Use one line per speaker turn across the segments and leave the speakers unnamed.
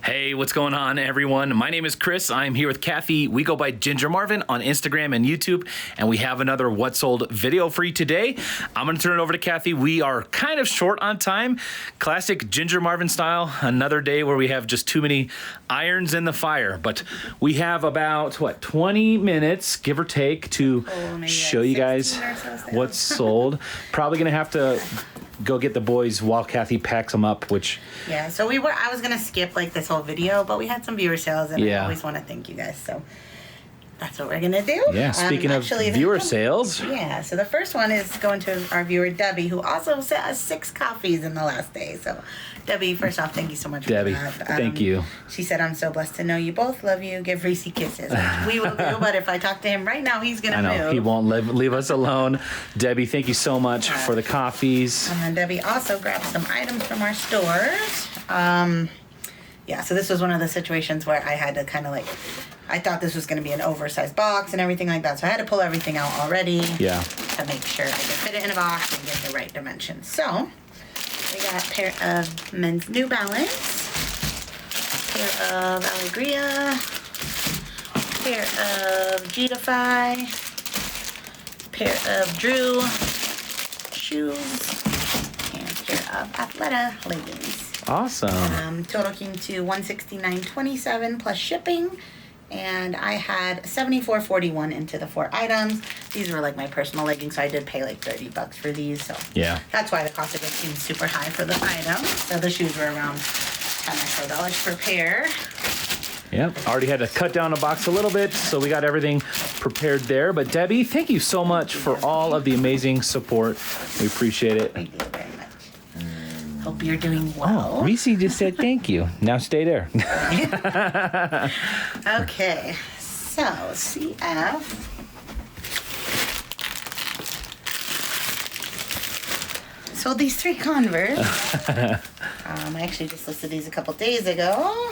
Hey, what's going on, everyone? My name is Chris. I'm here with Kathy. We go by Ginger Marvin on Instagram and YouTube, and we have another What Sold video for you today. I'm going to turn it over to Kathy. We are kind of short on time. Classic Ginger Marvin style. Another day where we have just too many irons in the fire. But we have about, 20 minutes, give or take, to show you guys what's sold. Probably going to have to go get the boys while Kathy packs them up, which...
Yeah, so I was going to skip like this whole video, but we had some viewer sales, and I always want to thank you guys, so that's what we're going to do.
Yeah, speaking of viewer sales.
Yeah, so the first one is going to our viewer, Debbie, who also sent us 6 coffees in the last day. So, Debbie, first off, thank you so much for that.
Thank you.
She said, I'm so blessed to know you both. Love you. Give Reese kisses. Which we will do, but if I talk to him right now, he's going to move. I know,
he won't leave us alone. Debbie, thank you so much for the coffees.
And then Debbie also grabbed some items from our stores. Yeah, so this was one of the situations where I had to kind of I thought this was going to be an oversized box and everything like that, so I had to pull everything out already to make sure I could fit it in a box and get the right dimensions. So, we got a pair of men's New Balance, a pair of Allegria, a pair of Jeetify, a pair of Drew shoes, and a pair of Athleta leggings.
Awesome.
Total came to $169.27 plus shipping, and I had $74.41 into the 4 items. These were my personal leggings, so I did pay $30 for these. So that's why the cost of it seemed super high for the item. So the shoes were around $10 or so per pair.
Yep, already had to cut down a box a little bit, so we got everything prepared there. But Debbie, thank you so much for all of the amazing support. We appreciate it.
Thank you very much. Hope you're doing well.
Oh, Reese just said thank you. Now stay there.
Okay, so CF. So these 3 Converse, I actually just listed these a couple days ago.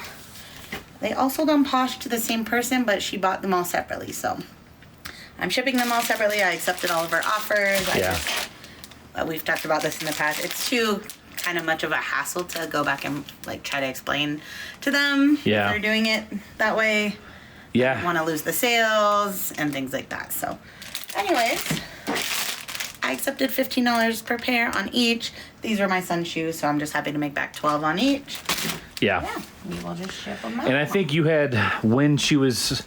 They all sold on Posh to the same person, but she bought them all separately. So I'm shipping them all separately. I accepted all of her offers. We've talked about this in the past. It's too kind of much of a hassle to go back and try to explain to them if they're doing it that way. I don't want to lose the sales and things like that. So anyways, I accepted $15 per pair on each. These were my son's shoes, so I'm just happy to make back $12 on each.
Yeah,
we will just ship them out.
And I think you had, when she was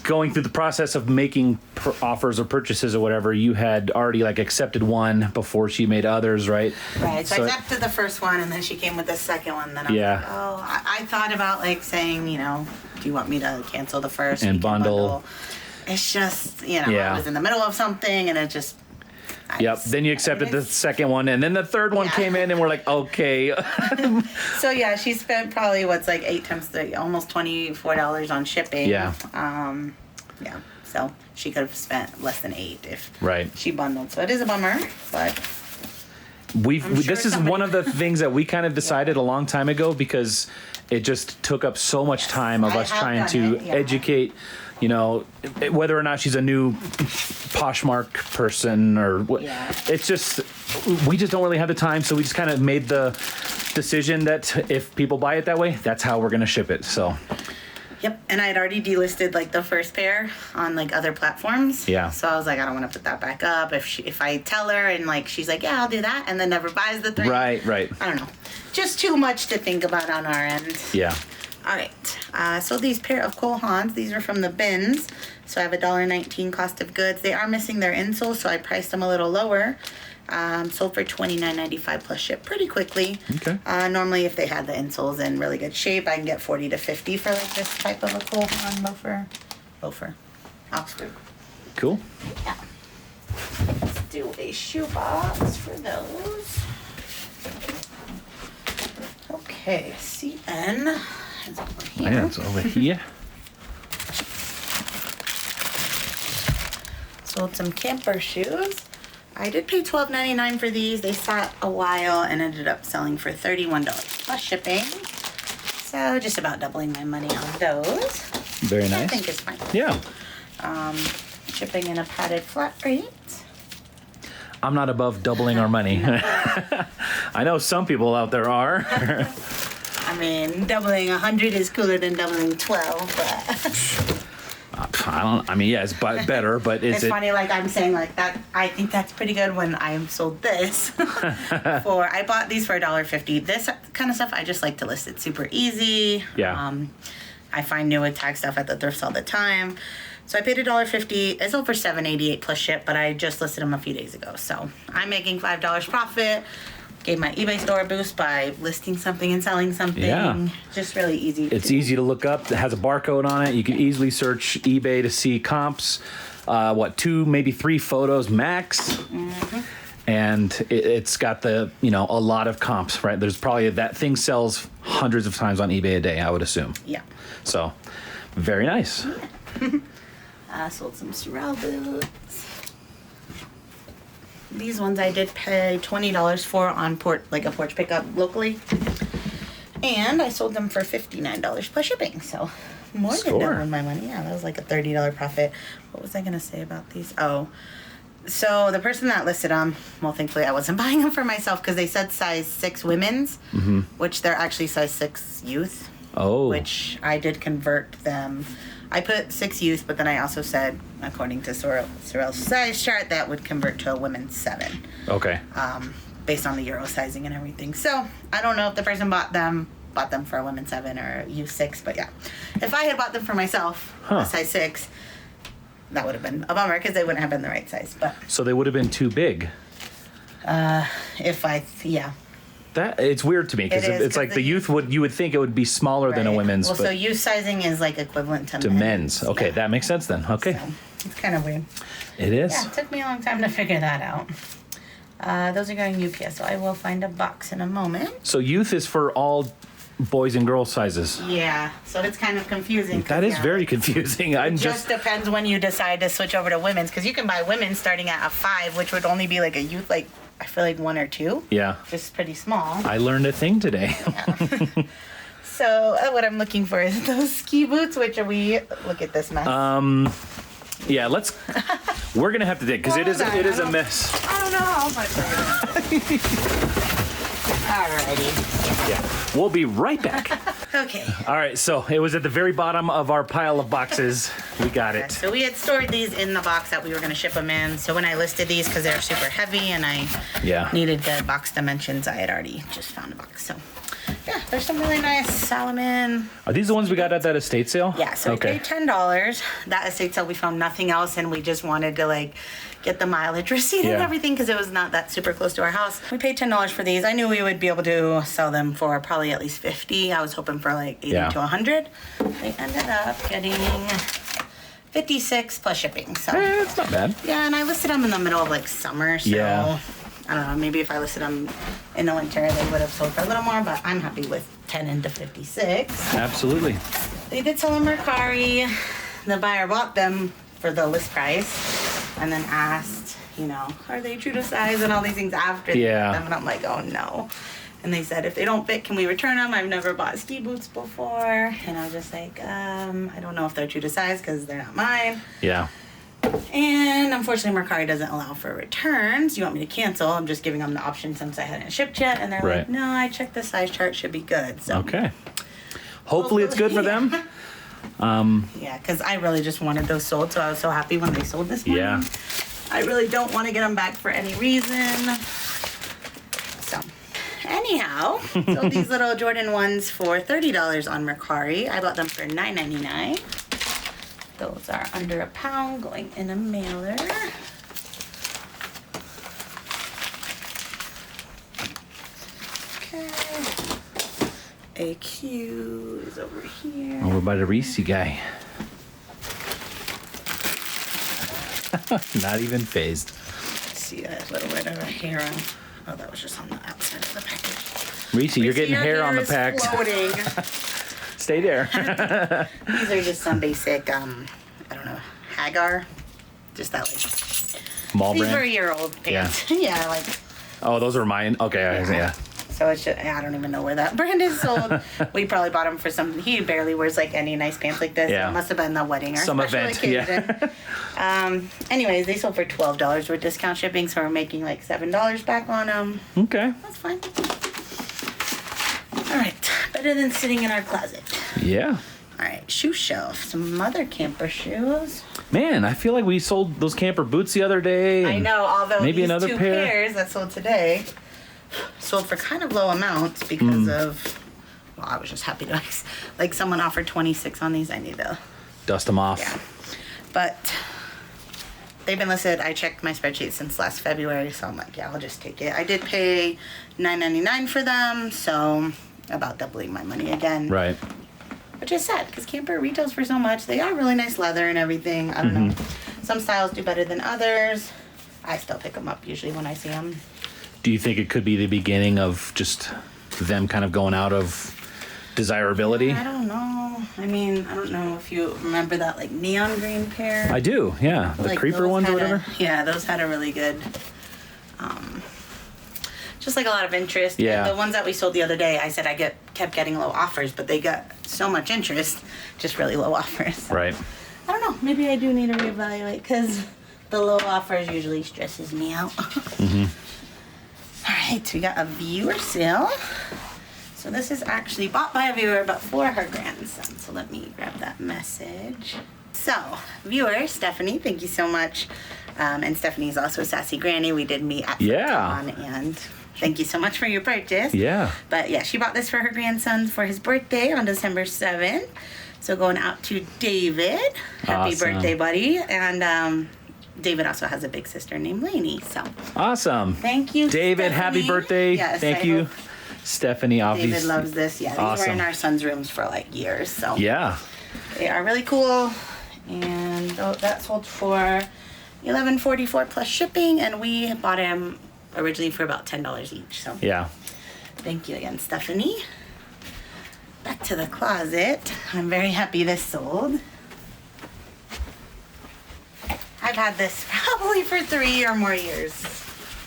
going through the process of making offers or purchases or whatever, you had already accepted one before she made others, right?
Right. So I accepted the first one, and then she came with the second one. Then I was I thought about saying, do you want me to cancel the first
and bundle?
It's just, I was in the middle of something, and it just.
Then you accepted the second one, and then the third one came in, and we're like, okay.
So she spent probably 8 times 3, almost $24 on shipping. So she could have spent less than 8 if she bundled. So it is a bummer, but
this is one of the things that we kind of decided a long time ago, because it just took up so much time of us trying to educate, whether or not she's a new Poshmark person or what. It's just, we just don't really have the time, so we just kind of made the decision that if people buy it that way, that's how we're going to ship it. So
Yep, and I had already delisted the first pair on other platforms.
Yeah.
So I was I don't want to put that back up. If I tell her and she's yeah, I'll do that, and then never buys the 3.
Right.
I don't know. Just too much to think about on our end.
Yeah.
All right. So these pair of Cole Haans, these are from the bins. So I have $1.19 cost of goods. They are missing their insoles, so I priced them a little lower. Sold for $29.95 plus ship pretty quickly.
Okay.
Normally, if they had the insoles in really good shape, I can get $40 to $50 for this type of a Cole Haan loafer. Oxford.
Cool.
Yeah. Let's do a shoe box for those. Okay, CN is over here.
Yeah, it's over here.
Sold some camper shoes. I did pay $12.99 for these. They sat a while and ended up selling for $31 plus shipping. So just about doubling my money on those.
Very nice.
I think it's fine.
Yeah.
Shipping in a padded flat rate.
I'm not above doubling our money. I know some people out there are.
I'm mean, doubling 100 is cooler than doubling 12, but...
Yeah, it's better, but
it's funny, like I'm saying like that, I think that's pretty good when I sold this. I bought these for $1.50. This kind of stuff, I just like to list it super easy.
Yeah.
I find new with tag stuff at the thrifts all the time. So I paid $1.50. It's over $7.88 plus ship, but I just listed them a few days ago. So I'm making $5 profit. Gave my eBay store a boost by listing something and selling something.
Yeah.
Just really easy.
It's easy to look up. It has a barcode on it. You can easily search eBay to see comps. 2, maybe 3 photos max. Mm-hmm. And it's got a lot of comps, right? There's probably that thing sells hundreds of times on eBay a day, I would assume.
Yeah.
So, very nice.
I sold some Sorel boots. These ones I did pay $20 for on a porch pickup locally. And I sold them for $59 plus shipping. So more than double my money. Yeah, that was like a $30 profit. What was I going to say about these? Oh, so the person that listed them, well, thankfully I wasn't buying them for myself because they said size 6 women's, which they're actually size 6 youth.
Oh.
Which I did convert them. I put 6 youth, but then I also said, according to Sorel's size chart, that would convert to a women's 7.
Okay.
Based on the Euro sizing and everything. So I don't know if the person bought them for a women's 7 or a youth 6, but yeah. If I had bought them for myself, a size 6, that would have been a bummer because they wouldn't have been the right size. But
so they would have been too big.
Yeah.
That it's weird to me because it's like you would think it would be smaller than a women's.
Well, so youth sizing is like equivalent to
men's. Okay, yeah. That makes sense then. Okay.
So, it's kind of weird.
It is.
Yeah, it took me a long time to figure that out. Those are going UPS, so I will find a box in a moment.
So youth is for all boys and girls sizes.
Yeah, so it's kind of confusing.
That is very confusing.
It just depends when you decide to switch over to women's, because you can buy women's starting at a 5, which would only be like a youth, like I feel like 1 or 2.
Yeah.
Just pretty small.
I learned a thing today.
Yeah. So what I'm looking for is those ski boots, which look at this mess.
Yeah, we're gonna have to dig because it is a mess.
I don't know how much. Alrighty.
Yeah, we'll be right back.
Okay.
All right, so it was at the very bottom of our pile of boxes. We got it.
So we had stored these in the box that we were going to ship them in. So when I listed these, because they're super heavy and I needed the box dimensions, I had already just found a box. So yeah, there's some really nice Salomon.
Are these the ones we got at that estate sale?
Yeah, so we paid $10. That estate sale, we found nothing else, and we just wanted to get the mileage receipt and everything because it was not that super close to our house. We paid $10 for these. I knew we would be able to sell them for probably at least $50. I was hoping for like $80 to $100. They ended up getting $56 plus shipping. So
it's not bad.
Yeah, and I listed them in the middle of summer, so I don't know, maybe if I listed them in the winter, they would have sold for a little more, but I'm happy with 10 into 56.
Absolutely.
They did sell in Mercari. The buyer bought them for the list price and then asked, are they true to size and all these things after them, and I'm like, oh no. And they said, if they don't fit, can we return them? I've never bought ski boots before. And I was just like, I don't know if they're true to size because they're not mine.
Yeah.
And unfortunately, Mercari doesn't allow for returns. You want me to cancel? I'm just giving them the option since I hadn't shipped yet. And they're like, no, I checked the size chart. Should be good. So
okay. Hopefully it's good for them.
Yeah, because I really just wanted those sold. So I was so happy when they sold this morning.
Yeah.
I really don't want to get them back for any reason. So anyhow, so these little Jordan ones for $30 on Mercari. I bought them for $9.99. Those are under £1 going in a mailer. Okay. AQ is over here.
Over by the Reese guy. Not even phased.
See that little bit of a hair on. Oh, that was just on the outside of the package.
Reese, you're getting hair on the pack.
Floating.
Stay there.
These are just some basic, I don't know, Hagar. Just that
Mall brand.
These were a year old pants. Yeah.
Oh, those are mine. Okay, yeah.
So it's just, I don't even know where that brand is sold. We probably bought him for some. He barely wears any nice pants like this.
Yeah.
It must have been the wedding or
some event.
Occasion. Yeah. Anyways, they sold for $12 with discount shipping, so we're making $7 back on them.
Okay.
That's fine. All right, Better than sitting in our closet.
Yeah.
All right, shoe shelf. Some mother camper shoes.
Man, I feel like we sold those camper boots the other day.
I know, although
maybe
these
another
two
pair.
pairs that sold today sold for kind of low amounts because of, well, I was just happy to, like someone offered 26 on these. I need to
Dust them off.
Yeah. But they've been listed. I checked my spreadsheet since last February, so I'm like, yeah, I'll just take it. I did pay $9.99 for them, so about doubling my money again.
Right.
Which is sad, because camper retails for so much. They are really nice leather and everything. I don't know. Some styles do better than others. I still pick them up usually when I see them.
Do you think it could be the beginning of just them kind of going out of desirability?
I don't know. I mean, I don't know if you remember that like neon green pair.
I do, yeah. The
Like,
creeper
those
ones or
had
whatever?
Yeah, those had a really good, just like a lot of interest.
Yeah.
The ones that we sold the other day, I said I kept getting low offers, but they got so much interest, just really low offers. So,
Right.
I don't know. Maybe I do need to reevaluate because the low offers usually stresses me out. All right, we got a viewer sale. So this is actually bought by a viewer, but for her grandson. So let me grab that message. So, viewer Stephanie, thank you so much. And Stephanie's also a sassy granny. We did meet at
Yeah.
Falcon, and thank you so much for your purchase.
Yeah.
But yeah, she bought this for her grandson for his birthday on December 7th. So going out to David. Happy
Awesome.
birthday, buddy. And David also has a big sister named Lainey. So
Awesome.
thank you,
David, happy
Stephanie.
birthday.
Yes,
Thank
I
you.
hope
Stephanie, obviously.
David loves this. Yeah, these
Awesome.
were in our son's rooms for like years. So
Yeah.
they are really cool. And that sold for $11.44 plus shipping, and we bought them originally for about $10 each. So
Yeah.
thank you again, Stephanie. Back to the closet. I'm very happy this sold. I've had this probably for 3 or more years.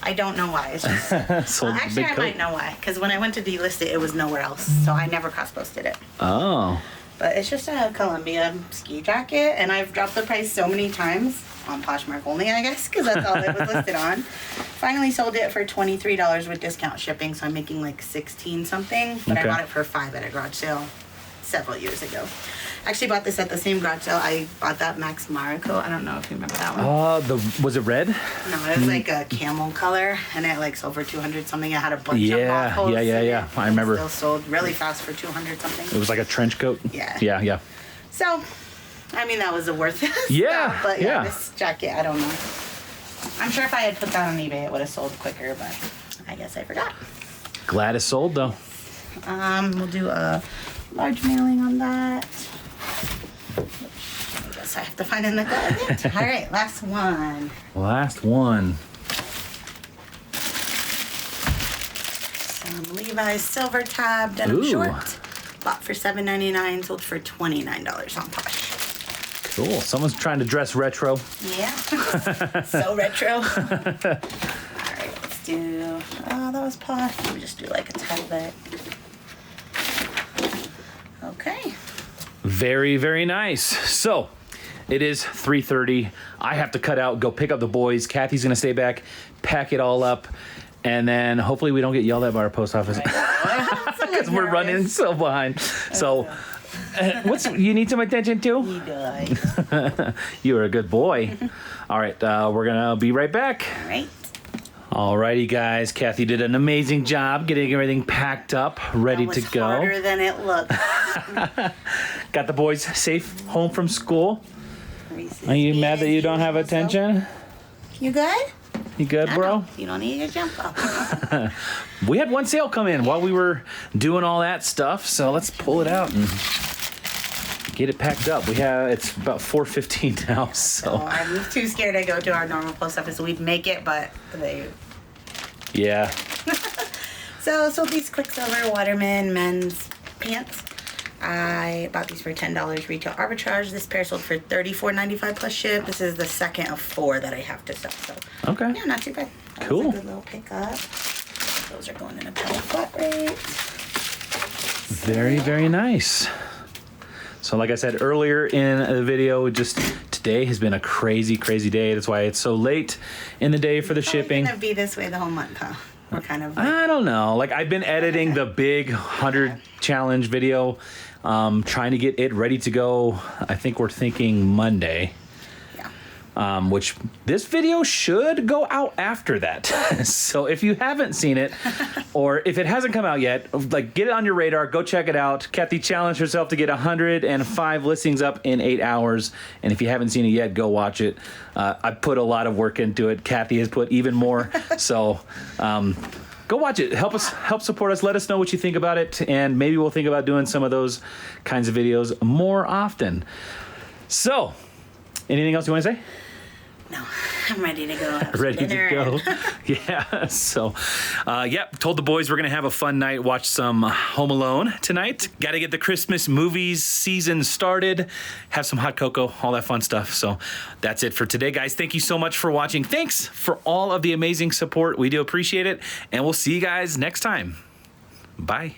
I don't know why. It's just
Sold
actually
big
I
coat.
might know why, because when I went to delist it, it was nowhere else, so I never cross-posted it.
Oh.
But it's just a Columbia ski jacket, and I've dropped the price so many times on Poshmark only, I guess, because that's all it was listed on. Finally sold it for $23 with discount shipping, so I'm making like 16 something. But
Okay.
I bought it for $5 at a garage sale several years ago. Actually bought this at the same garage sale. I bought that Max Mara coat. I don't know if you remember that one.
Was it red?
No, it was like a camel color, and it like sold for 200 something. It had a bunch of
Yeah,
moth holes
yeah,
in
yeah.
it.
I remember.
Still sold really fast for 200 something.
It was like a trench coat?
Yeah.
Yeah, yeah.
So, I mean, that was a worth it.
Yeah,
But
yeah.
this jacket, I don't know. I'm sure if I had put that on eBay, it would have sold quicker, but I guess I forgot.
Glad it sold, though.
We'll do a large mailing on that. I guess I have to find in the closet. All right, last one.
Last one.
Some Levi's silver tab denim
Ooh.
short. Bought for $7.99, sold for $29 on Posh.
Cool. Someone's trying to dress retro.
Yeah. So retro. All right, let's do. Oh, that was Posh. Let me just do like a tiny bit. Okay.
Very, very nice. So, it is 3:30. I have to cut out, go pick up the boys. Kathy's going to stay back, pack it all up, and then hopefully we don't get yelled at by our post office because we're running so behind. So, you need some attention too?
You guys.
You're a good boy. All right, we're going to be right back.
All right.
Alrighty, guys. Kathy did an amazing job getting everything packed up, ready
That
to
was
go.
harder than it looked.
Got the boys safe home from school.
Reese's
Are you mad that you don't have
Pieces.
attention?
You good?
You good,
I
bro?
know. You don't need to jump up.
We had one sale come in while we were doing all that stuff, so let's pull it out and get it packed up. It's about 4:15 now, so
Oh, I'm too scared to go to our normal post office. We'd make it, but they.
yeah.
So these Quicksilver Waterman men's pants. I bought these for $10 retail arbitrage. This pair sold for $34.95 plus ship. This is the second of 4 that I have to sell. So
Okay.
yeah, not too bad. That
Cool.
was a good little pickup. Those are going in a pellet flat rate.
Very, very nice. So like I said earlier in the video, just today has been a crazy, crazy day. That's why it's so late in the day for the
It's
shipping.
gonna be this way the whole month, huh? We're kind of.
I don't know. Like, I've been editing the big 100 challenge video, trying to get it ready to go. I think we're thinking Monday. Which this video should go out after that. So if you haven't seen it, or if it hasn't come out yet, like, get it on your radar, go check it out. Kathy challenged herself to get 105 listings up in 8 hours. And if you haven't seen it yet, go watch it. I put a lot of work into it. Kathy has put even more. So go watch it. Help support us. Let us know what you think about it. And maybe we'll think about doing some of those kinds of videos more often. So, anything else you want to say?
No, I'm ready to go.
Ready to go. Yeah. So, told the boys we're going to have a fun night, watch some Home Alone tonight. Got to get the Christmas movies season started, have some hot cocoa, all that fun stuff. So that's it for today, guys. Thank you so much for watching. Thanks for all of the amazing support. We do appreciate it. And we'll see you guys next time. Bye.